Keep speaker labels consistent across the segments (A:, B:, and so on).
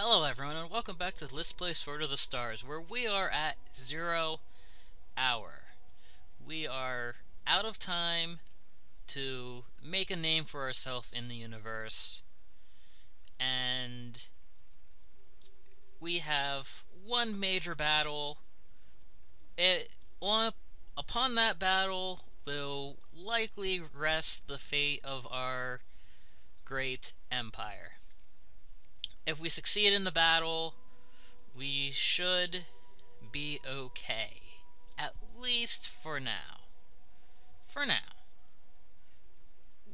A: Hello everyone and welcome back to Let's Play Sword of the Stars, where we are at 0 hour. We are out of time to make a name for ourselves in the universe, and we have one major battle. Upon that battle will likely rest the fate of our great empire. If we succeed in the battle, we should be okay. At least for now. For now.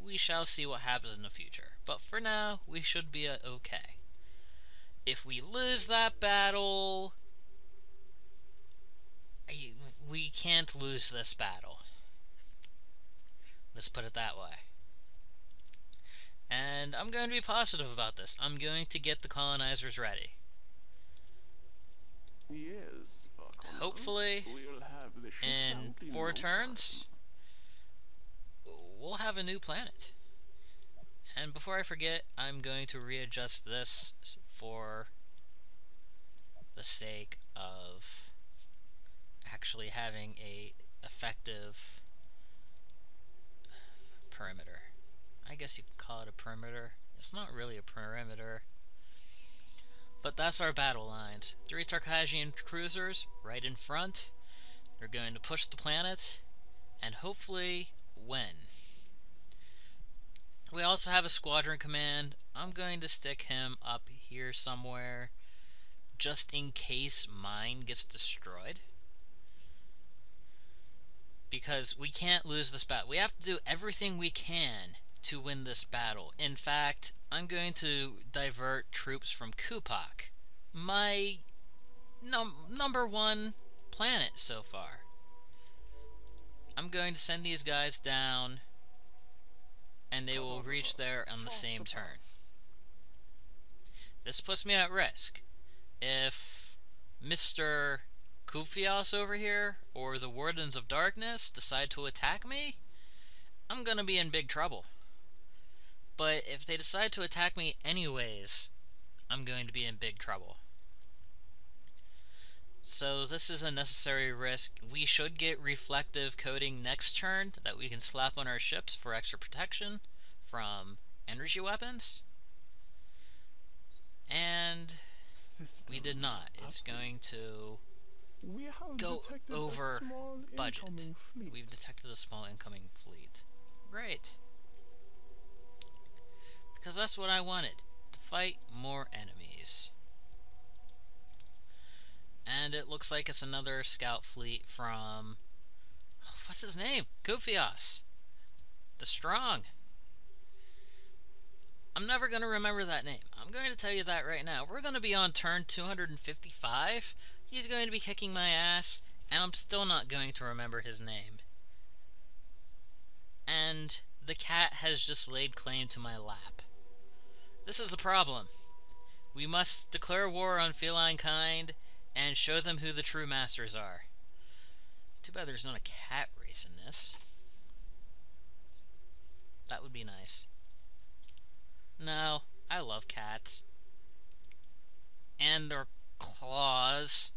A: We shall see what happens in the future. But for now, we should be okay. If we lose that battle, we can't lose this battle. Let's put it that way. And I'm going to be positive about this. I'm going to get the colonizers ready.
B: Yes,
A: hopefully,
B: we'll have the
A: in 4 turns, we'll have a new planet. And before I forget, I'm going to readjust this for the sake of actually having a effective perimeter. I guess you could call it a perimeter. It's not really a perimeter. But that's our battle lines. 3 Tarkasian cruisers right in front. They're going to push the planet and hopefully win. We also have a squadron command. I'm going to stick him up here somewhere just in case mine gets destroyed. Because we can't lose this battle. We have to do everything we can to win this battle. In fact, I'm going to divert troops from Kupak, my number 1 planet so far. I'm going to send these guys down, and they will reach there on the same turn. This puts me at risk. If Mr. Kufios over here, or the Wardens of Darkness, decide to attack me, I'm gonna be in big trouble. But if they decide to attack me anyways, I'm going to be in big trouble. So this is a necessary risk. We should get reflective coating next turn that we can slap on our ships for extra protection from energy weapons. And we did not. It's going to go over budget. We've detected a small incoming fleet. Great. Because that's what I wanted, to fight more enemies. And it looks like it's another scout fleet from... what's his name? Kufios. The Strong. I'm never going to remember that name. I'm going to tell you that right now. We're going to be on turn 255. He's going to be kicking my ass, and I'm still not going to remember his name. And the cat has just laid claim to my lap. This is the problem. We must declare war on feline kind and show them who the true masters are. Too bad there's not a cat race in this. That would be nice. No, I love cats. And their claws.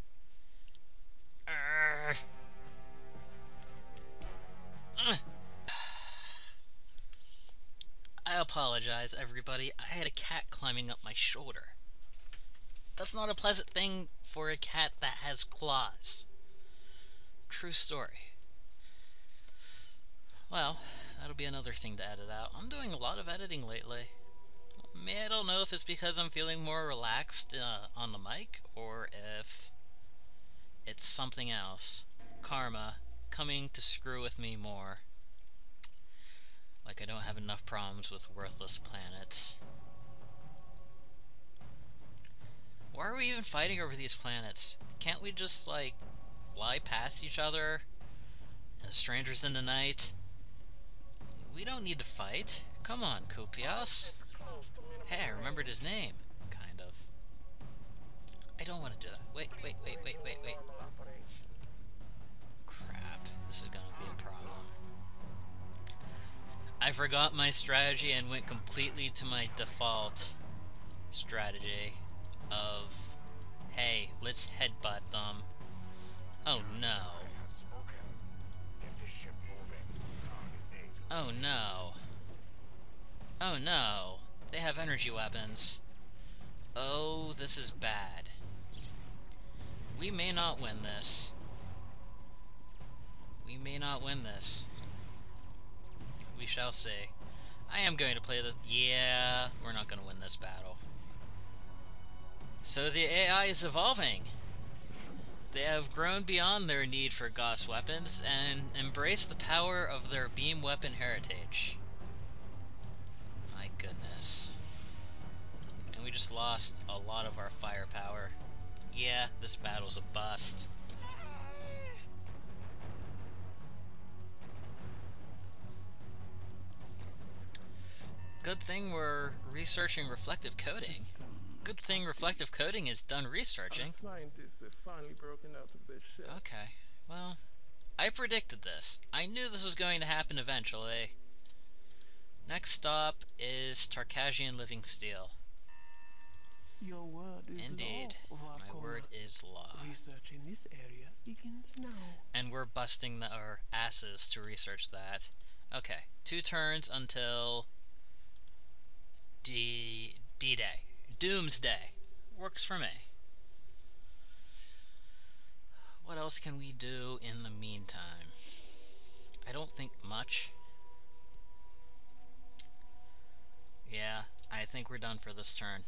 A: I apologize, everybody. I had a cat climbing up my shoulder. That's not a pleasant thing for a cat that has claws. True story. Well, that'll be another thing to edit out. I'm doing a lot of editing lately. I don't know if it's because I'm feeling more relaxed on the mic, or if it's something else. Karma coming to screw with me more. Like I don't have enough problems with worthless planets. Why are we even fighting over these planets? Can't we just, like, fly past each other? Strangers in the night? We don't need to fight. Come on, Kupios. Hey, I remembered his name. Kind of. I don't want to do that. Wait. Crap. This is gonna be a problem. I forgot my strategy and went completely to my default strategy. of, hey, let's headbutt them. Oh no. Oh no. Oh no. They have energy weapons. Oh, this is bad. We may not win this. We may not win this. We shall see. I am going to play this. Yeah, we're not going to win this battle. So the AI is evolving. They have grown beyond their need for Gauss weapons and embraced the power of their beam weapon heritage. My goodness. And we just lost a lot of our firepower. Yeah, this battle's a bust. Good thing we're researching reflective coding. Good thing reflective coding is done researching.
B: Scientists have finally broken out of their shell.
A: Okay, well, I predicted this. I knew this was going to happen eventually. Next stop is Tarkasian Living Steel.
B: Your word is
A: Indeed,
B: law,
A: my word is law.
B: Research in this area begins now.
A: And we're busting our asses to research that. Okay, 2 turns until D-Day. Doomsday. Works for me. What else can we do in the meantime? I don't think much. Yeah, I think we're done for this turn.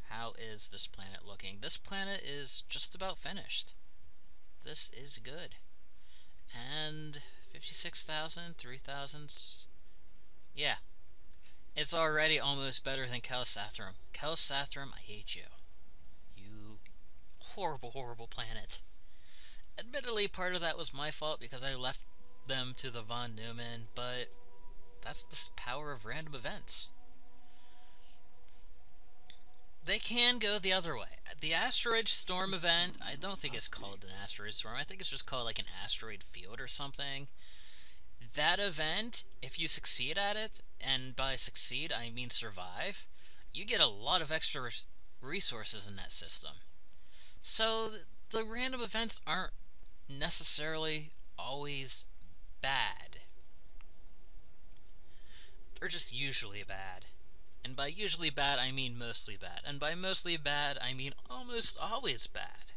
A: How is this planet looking? This planet is just about finished. This is good. And 56,000, 3,000. Yeah. It's already almost better than Calsathrum. Calsathrum, I hate you. You horrible, horrible planet. Admittedly, part of that was my fault because I left them to the Von Neumann, but that's the power of random events. They can go the other way. The asteroid storm event, I don't think it's called an asteroid storm. I think it's just called like an asteroid field or something. That event, if you succeed at it, and by succeed I mean survive, you get a lot of extra resources in that system. So the random events aren't necessarily always bad. They're just usually bad. And by usually bad, I mean mostly bad. And by mostly bad, I mean almost always bad.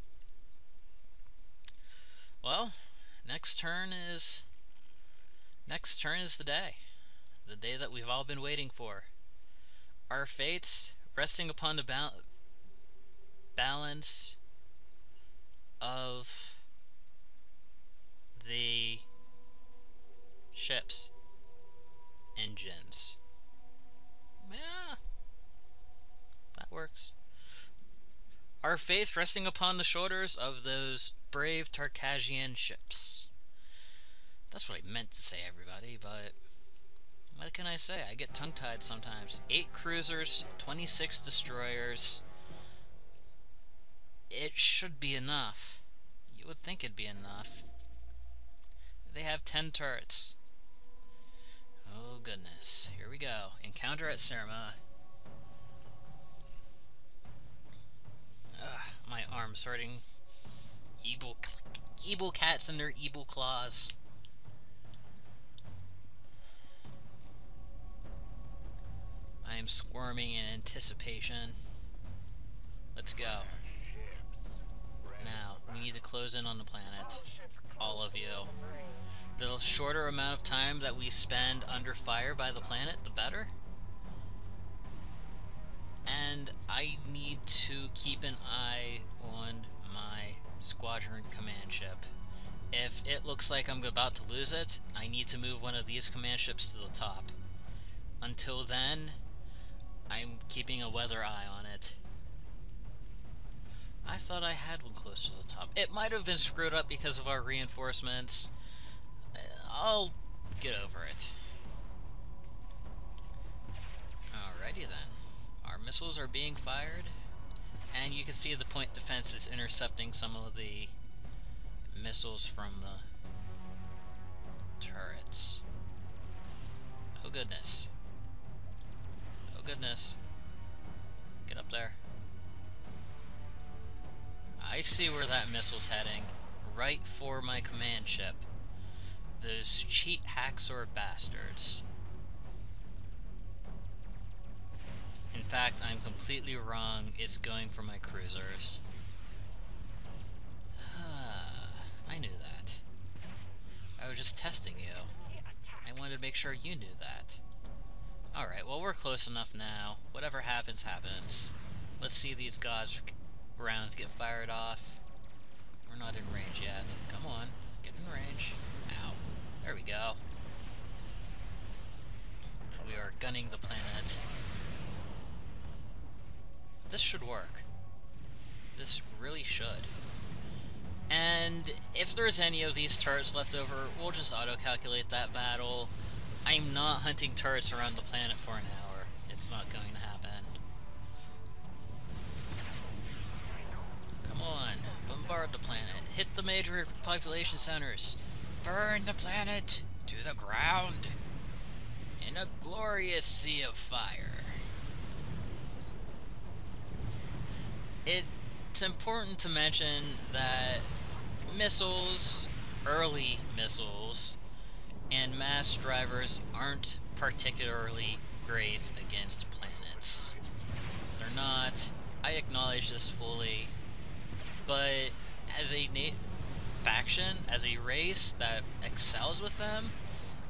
A: Well, next turn is the day. The day that we've all been waiting for. Our fates resting upon the balance of the ship's engines. Yeah, that works. Our fates resting upon the shoulders of those brave Tarkasian ships. That's what I meant to say, everybody, but what can I say? I get tongue-tied sometimes. 8 cruisers, 26 destroyers. It should be enough. You would think it'd be enough. They have 10 turrets. Oh goodness. Here we go. Encounter at Serma. Ugh, my arm's hurting. Evil cats and their evil claws. I am squirming in anticipation. Let's go. Now, we need to close in on the planet. All of you. The shorter amount of time that we spend under fire by the planet, the better. And I need to keep an eye on my squadron command ship. If it looks like I'm about to lose it, I need to move one of these command ships to the top. Until then, I'm keeping a weather eye on it. I thought I had one close to the top. It might have been screwed up because of our reinforcements. I'll get over it. Alrighty then. Our missiles are being fired, and you can see the point defense is intercepting some of the missiles from the turrets. Oh goodness. Oh goodness. Get up there. I see where that missile's heading. Right for my command ship. Those cheat Haxor bastards. In fact, I'm completely wrong. It's going for my cruisers. I knew that. I was just testing you. I wanted to make sure you knew that. Alright, well, we're close enough now. Whatever happens, happens. Let's see these gods rounds get fired off. We're not in range yet. Come on, get in range. Ow. There we go. We are gunning the planet. This should work. This really should. And if there's any of these turrets left over, we'll just auto-calculate that battle. I'm not hunting turrets around the planet for an hour. It's not going to happen. Come on, bombard the planet. Hit the major population centers. Burn the planet to the ground in a glorious sea of fire. It's important to mention that missiles, early missiles, and mass drivers aren't particularly great against planets. They're not. I acknowledge this fully. But as a faction, as a race that excels with them,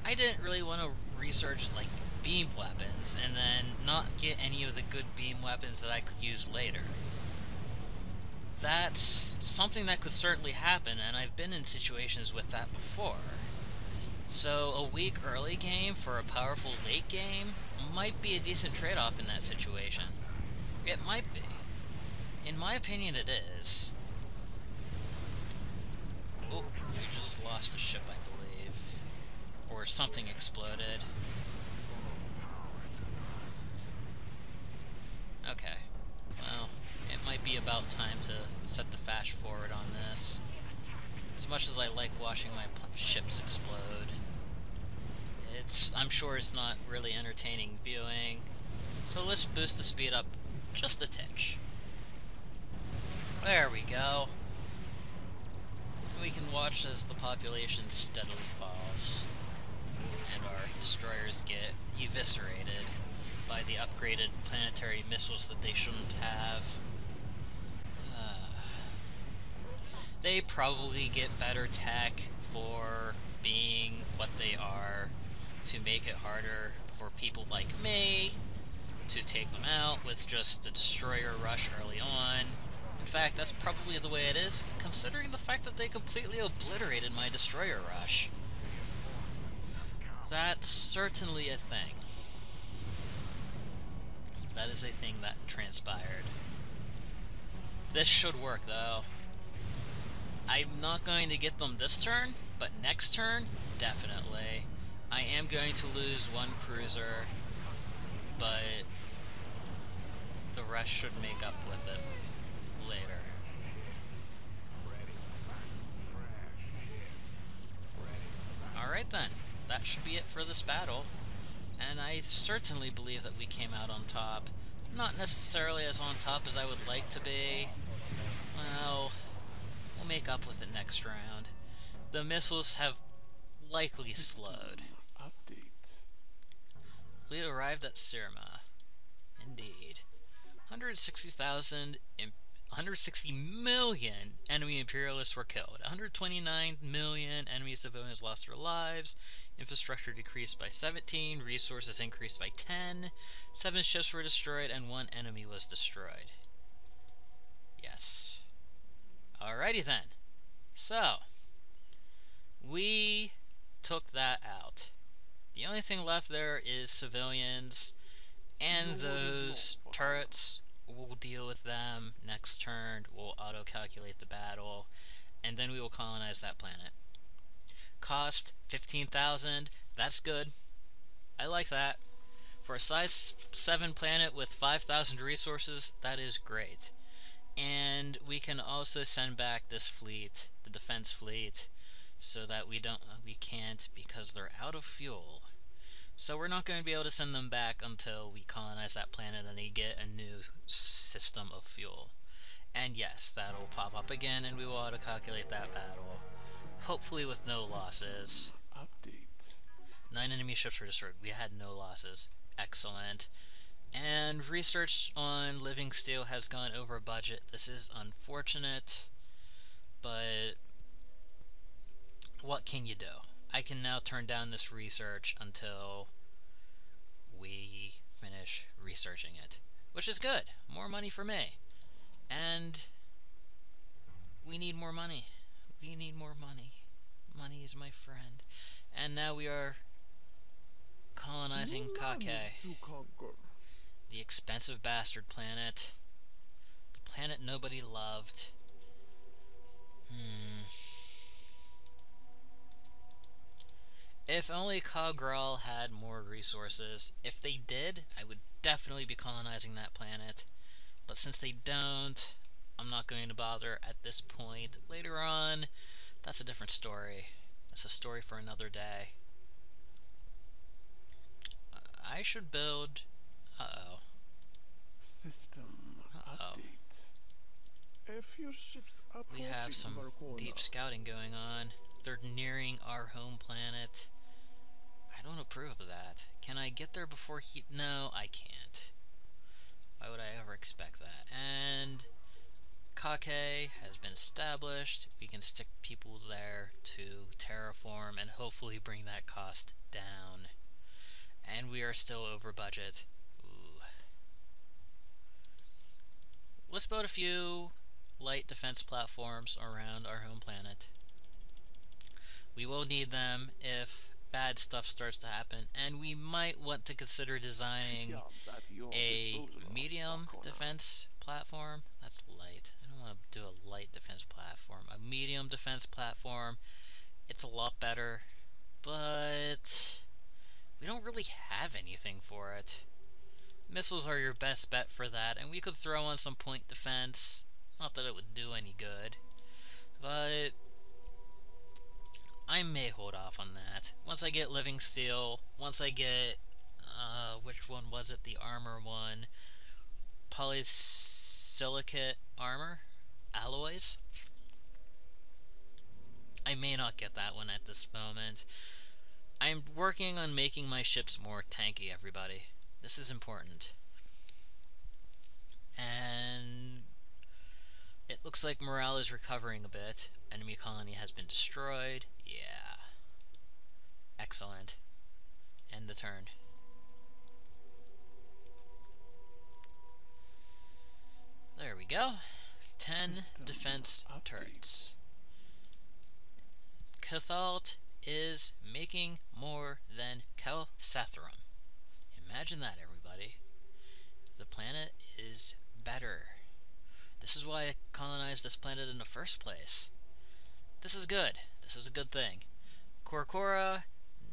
A: I didn't really want to research like beam weapons and then not get any of the good beam weapons that I could use later. That's something that could certainly happen, and I've been in situations with that before. So a weak early game for a powerful late game might be a decent trade-off in that situation. It might be. In my opinion, it is. Oh, we just lost a ship, I believe. Or something exploded. Okay. Well, it might be about time to set the fast forward on this. As much as I like watching my ships explode, I'm sure it's not really entertaining viewing. So let's boost the speed up just a titch. There we go. We can watch as the population steadily falls, and our destroyers get eviscerated by the upgraded planetary missiles that they shouldn't have. They probably get better tech for being what they are, to make it harder for people like me to take them out with just a destroyer rush early on. In fact, that's probably the way it is, considering the fact that they completely obliterated my destroyer rush. That's certainly a thing. That is a thing that transpired. This should work, though. I'm not going to get them this turn, but next turn, definitely. I am going to lose one cruiser, but the rest should make up with it later. Alright then, that should be it for this battle, and I certainly believe that we came out on top. Not necessarily as on top as I would like to be. Well, we'll make up with it next round. The missiles have likely slowed.
B: Update.
A: Fleet arrived at Sirma. Indeed. 160 million enemy imperialists were killed. 129 million enemy civilians lost their lives. Infrastructure decreased by 17. Resources increased by 10. 7 ships were destroyed and 1 enemy was destroyed. Yes. Alrighty then. So, we took that out. The only thing left there is civilians, and those turrets. We'll deal with them next turn. We'll auto-calculate the battle, and then we will colonize that planet. Cost 15,000. That's good. I like that. For a size 7 planet with 5,000 resources, that is great. And we can also send back this fleet, the defense fleet, so that we can't, because they're out of fuel. So we're not going to be able to send them back until we colonize that planet and they get a new system of fuel. And yes, that'll pop up again, and we will auto-calculate that battle. Hopefully with no losses.
B: Update.
A: 9 enemy ships were destroyed. We had no losses. Excellent. And research on Living Steel has gone over budget. This is unfortunate, but what can you do? I can now turn down this research until we finish researching it, which is good. More money for me. And we need more money. We need more money. Money is my friend. And now we are colonizing Kake, the expensive bastard planet. The planet nobody loved. If only Kagral had more resources. If they did, I would definitely be colonizing that planet. But since they don't, I'm not going to bother at this point. Later on, that's a different story. That's a story for another day. I should build...
B: System update. A few ships
A: We have some deep scouting going on. They're nearing our home planet. I don't approve of that. Can I get there before he... No, I can't. Why would I ever expect that? And Kake has been established. We can stick people there to terraform and hopefully bring that cost down. And we are still over budget. Ooh. Let's build a few light defense platforms around our home planet. We will need them if bad stuff starts to happen, and we might want to consider designing a medium defense platform. That's light. I don't want to do a light defense platform. A medium defense platform. It's a lot better, but we don't really have anything for it. Missiles are your best bet for that, and we could throw on some point defense. Not that it would do any good, but I may hold off on that. Once I get Living Steel, once I get, which one was it? The armor one. Polysilicate armor? Alloys? I may not get that one at this moment. I'm working on making my ships more tanky, everybody. This is important. And it looks like morale is recovering a bit. Enemy colony has been destroyed. Yeah. Excellent. End the turn. There we go. 10 defense turrets. Cathalt is making more than Kelsathrum. Imagine that, everybody. The planet is better. This is why I colonized this planet in the first place. This is good. This is a good thing. Korkora,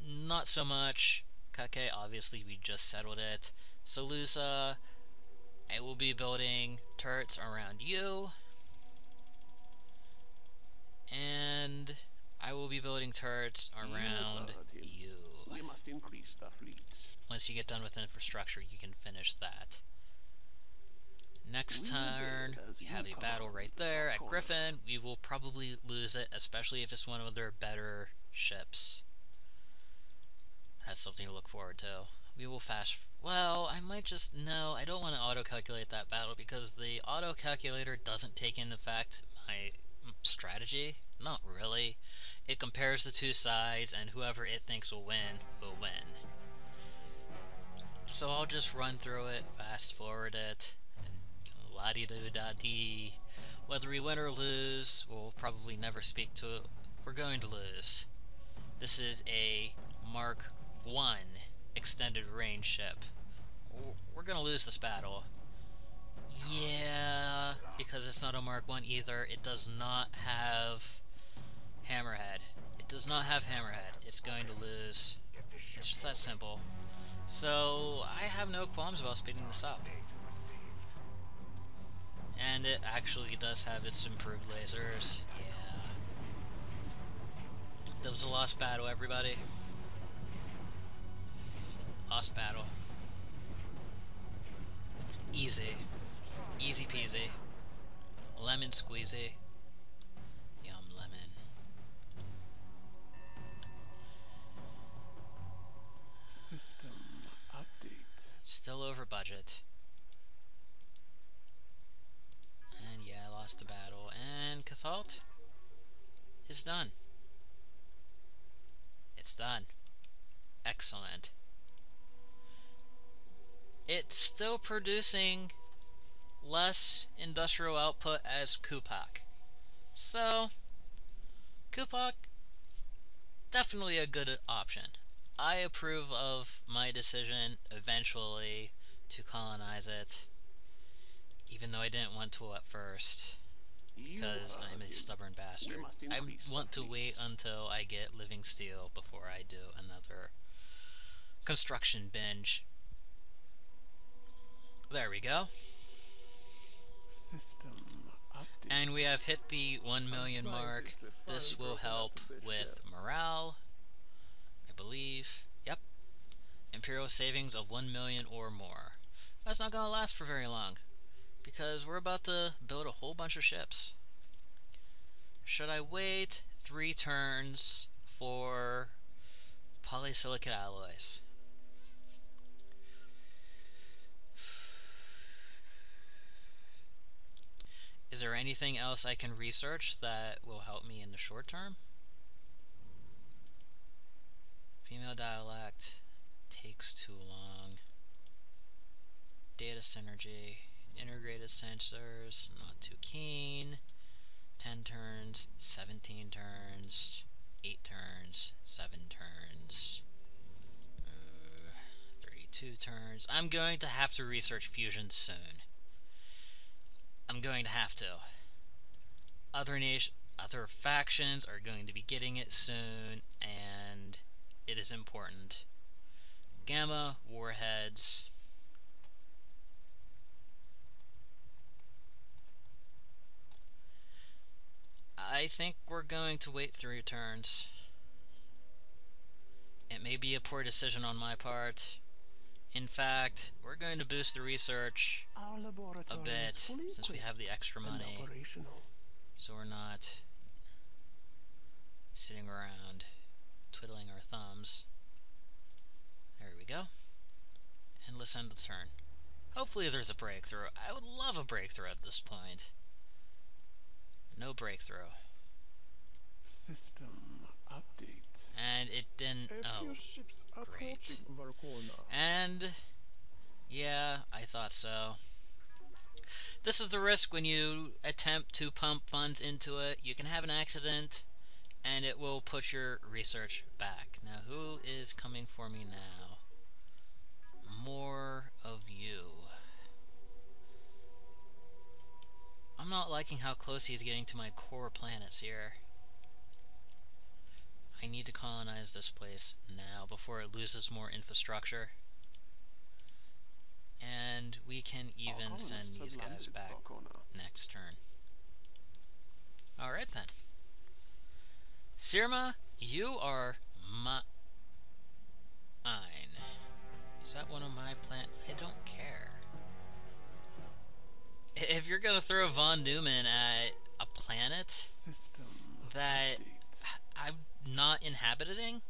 A: not so much. Kake, obviously we just settled it. Salusa, I will be building turrets around you. And I will be building turrets around you.
B: We must increase the fleet.
A: Once you get done with infrastructure, you can finish that. Next turn, we have a battle right there at Griffin. We will probably lose it, especially if it's one of their better ships. That's something to look forward to. We will fast... Well, I might just... No, I don't want to auto-calculate that battle because the auto-calculator doesn't take into effect my strategy. Not really. It compares the two sides, and whoever it thinks will win, will win. So I'll just run through it, fast forward it, and la-di-do-da-dee. Whether we win or lose, we'll probably never speak to it. We're going to lose. This is a Mark I extended range ship. We're gonna lose this battle. Yeah, because it's not a Mark I either. It does not have Hammerhead. It does not have Hammerhead. It's going to lose. It's just that simple. So, I have no qualms about speeding this up. And it actually does have its improved lasers. Yeah. That was a lost battle, everybody. Lost battle. Easy. Easy peasy. lemon squeezy. Yum, lemon.
B: System update.
A: Still over budget. And yeah, I lost the battle. And Cathalt is done. It's done. Excellent. It's still producing less industrial output as Kupak. So, Kupak, definitely a good option. I approve of my decision eventually to colonize it, even though I didn't want to at first, because I'm a stubborn bastard. I want to wait until I get living steel before I do another construction binge. There we go.
B: System update.
A: And we have hit the 1 million mark. This will help with morale, I believe. Yep. Imperial savings of 1 million or more. That's not going to last for very long, because we're about to build a whole bunch of ships. Should I wait 3 turns for polysilicate alloys? Is there anything else I can research that will help me in the short term? Female dialect takes too long. Data synergy, integrated sensors, not too keen. 10 turns, 17 turns, 8 turns, 7 turns, 32 turns. I'm going to have to research fusion soon. I'm going to have to. Other factions are going to be getting it soon, and it is important. Gamma warheads. I think we're going to wait 3 turns. It may be a poor decision on my part. In fact, we're going to boost the research a bit since we have the extra money, so we're not sitting around twiddling our thumbs. There we go. And let's end the turn. Hopefully there's a breakthrough. I would love a breakthrough at this point. No breakthrough.
B: System update.
A: And it didn't. Oh, great. And yeah, I thought so. This is the risk when you attempt to pump funds into it. You can have an accident, and it will put your research back. Now, who is coming for me now? More of you. I'm not liking how close he's getting to my core planets here. I need to colonize this place now before it loses more infrastructure. And we can even send these guys back next turn. Alright then. Sirma, you are mine. Is that one of my planets? I don't care. If you're gonna throw Von Neumann at a planet that I'm not inhabiting,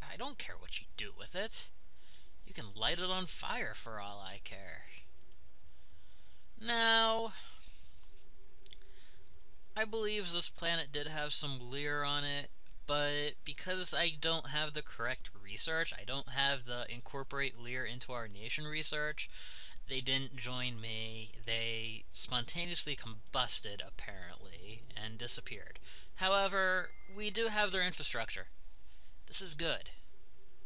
A: I don't care what you do with it. You can light it on fire for all I care. Now, I believe this planet did have some Lear on it, but because I don't have the correct research, I don't have the incorporate Lear into our nation research, they didn't join me. They spontaneously combusted, apparently, and disappeared. However, we do have their infrastructure. This is good.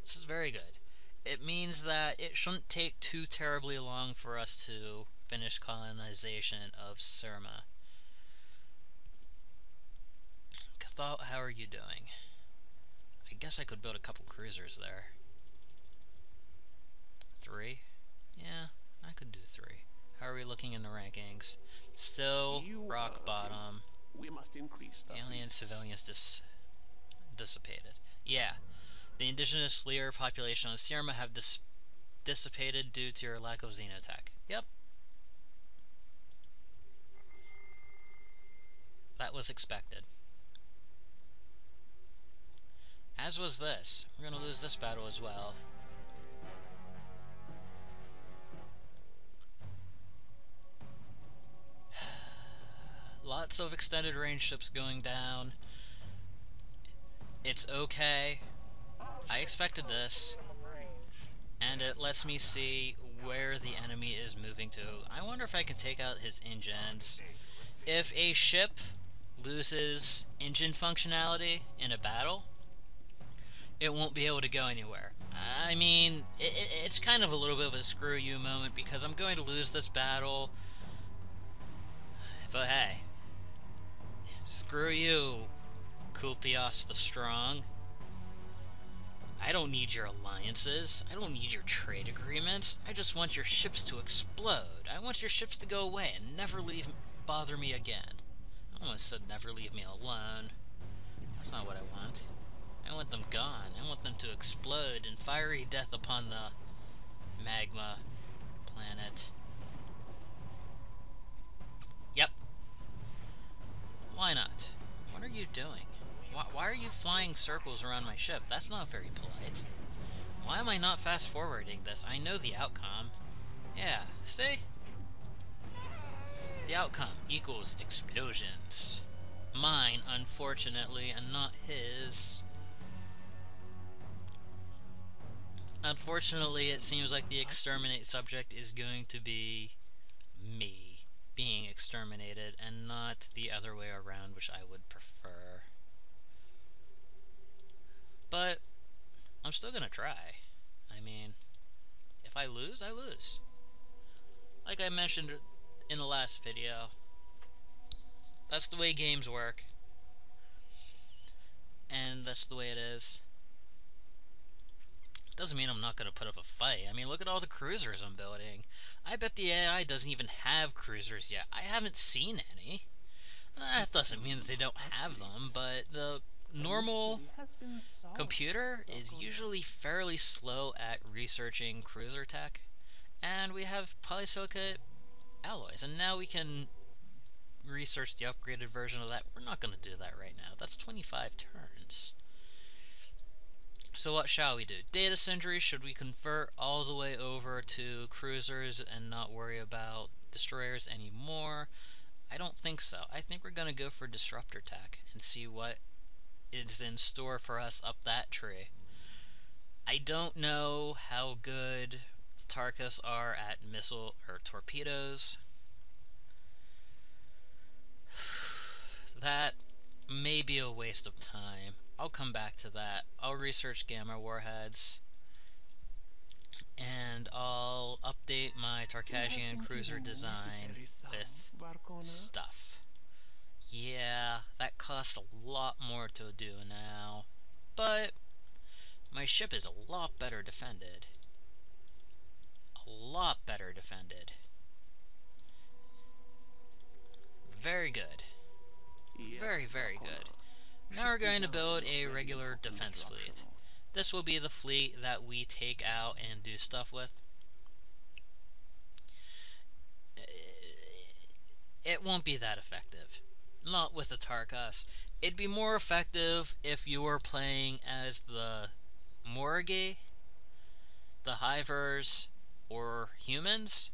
A: This is very good. It means that it shouldn't take too terribly long for us to finish colonization of Surma. Cathal, how are you doing? I guess I could build a couple cruisers there. 3? Yeah, I could do 3. How are we looking in the rankings? Still rock bottom.
B: We must increase the
A: Alien civilians dissipated. Yeah. The indigenous Lear population on Sirma have dissipated due to your lack of xenotech. Yep. was expected. As was this. We're gonna lose this battle as well. Lots of extended range ships going down. It's okay. I expected this. And it lets me see where the enemy is moving to. I wonder if I can take out his engines. If a ship loses engine functionality in a battle, it won't be able to go anywhere. I mean, it's kind of a little bit of a screw you moment because I'm going to lose this battle. But hey, screw you, Kulpios the Strong. I don't need your alliances. I don't need your trade agreements. I just want your ships to explode. I want your ships to go away and never bother me again. I almost said never leave me alone. That's not what I want. I want them gone. I want them to explode in fiery death upon the magma planet. Yep. Why not? What are you doing? Why are you flying circles around my ship? That's not very polite. Why am I not fast forwarding this? I know the outcome. Yeah, see? The outcome equals explosions. Mine, unfortunately, and not his. Unfortunately, it seems like the exterminate subject is going to be me being exterminated and not the other way around, which I would prefer. But I'm still gonna try. I mean, if I lose, I lose. Like I mentioned in the last video, that's the way games work. And that's the way it is. Doesn't mean I'm not gonna put up a fight. I mean, look at all the cruisers I'm building. I bet the AI doesn't even have cruisers yet. I haven't seen any. That doesn't mean that they don't have them, but the normal computer is usually fairly slow at researching cruiser tech, and we have polysilicate alloys, and now we can research the upgraded version of that. We're not going to do that right now. That's 25 turns. So what shall we do? Data century, should we convert all the way over to cruisers and not worry about destroyers anymore? I don't think so. I think we're going to go for disruptor tech and see what is in store for us up that tree. I don't know how good the Tarkas are at missile or torpedoes. That may be a waste of time. I'll come back to that. I'll research gamma warheads, and I'll update my Tarkasian cruiser design with stuff. Yeah, that costs a lot more to do now, but my ship is a lot better defended. A lot better defended. Very good. Very, very good. Now we're going to build a regular defense fleet. This will be the fleet that we take out and do stuff with. It won't be that effective. Not with the Tarkas. It'd be more effective if you were playing as the Morgi, the Hivers, or humans,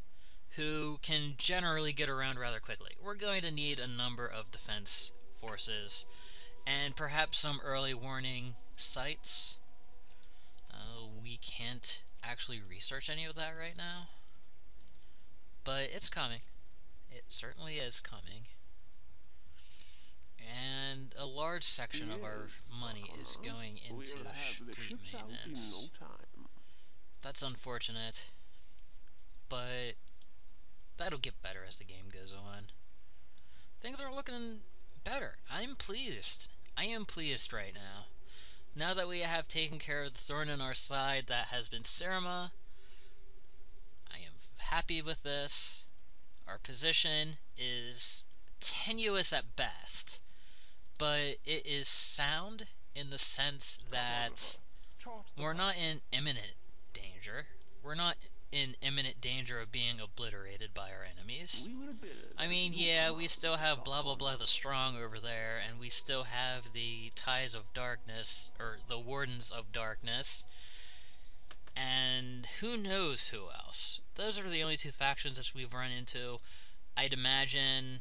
A: who can generally get around rather quickly. We're going to need a number of defense forces, and perhaps some early warning sites. We can't actually research any of that right now, but it's coming. It certainly is coming. And a large section of our money is going into fleet maintenance. That's unfortunate, but that'll get better as the game goes on. Things are looking better. I'm pleased. I am pleased right now. Now that we have taken care of the thorn in our side that has been Serema, I am happy with this. Our position is tenuous at best, but it is sound in the sense that we're not in imminent danger. We're not in imminent danger of being obliterated by our enemies.
B: We will build
A: I
B: as
A: mean,
B: you
A: yeah, we
B: command,
A: still have blah blah blah
B: Gargano.
A: the Strong over there, and we still have the Ties of Darkness, or the Wardens of Darkness, and who knows who else. Those are the only two factions that we've run into. I'd imagine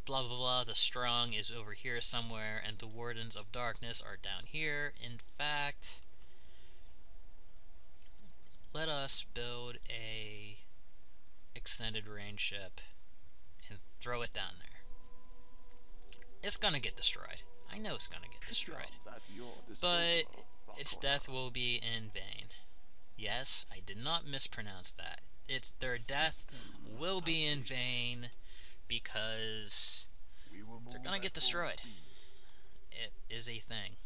A: blah blah blah the Strong is over here somewhere, and the Wardens of Darkness are down here. In fact, let us build a extended range ship and throw it down there. It's gonna get destroyed. I know it's gonna get destroyed.
B: Shipyards at your
A: But
B: disposal,
A: its
B: Gargano.
A: death will be in vain. Yes, I did not mispronounce that. Their death
B: System
A: will be in
B: update.
A: vain because
C: We will move
A: they're gonna
C: at
A: get
C: full
A: destroyed.
C: speed.
A: It is a thing.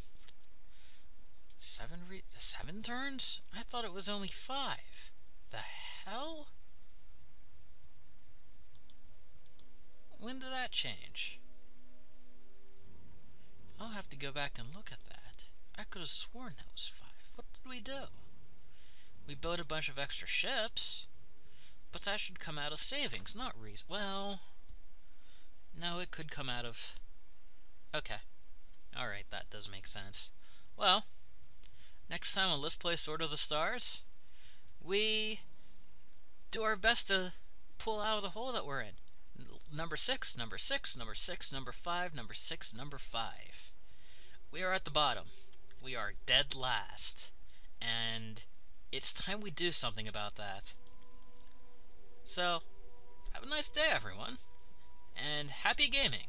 A: 7 turns? I thought it was only 5. The hell? When did that change? I'll have to go back and look at that. I could have sworn that was 5. What did we do? We built a bunch of extra ships, but that should come out of savings, not well, no, it could come out of... Okay. Alright, that does make sense. Well, next time on Let's Play Sword of the Stars, we do our best to pull out of the hole that we're in. Number 6, number 6, number 6, number 5, number 6, number 5. We are at the bottom. We are dead last. And it's time we do something about that. So, have a nice day, everyone. And happy gaming!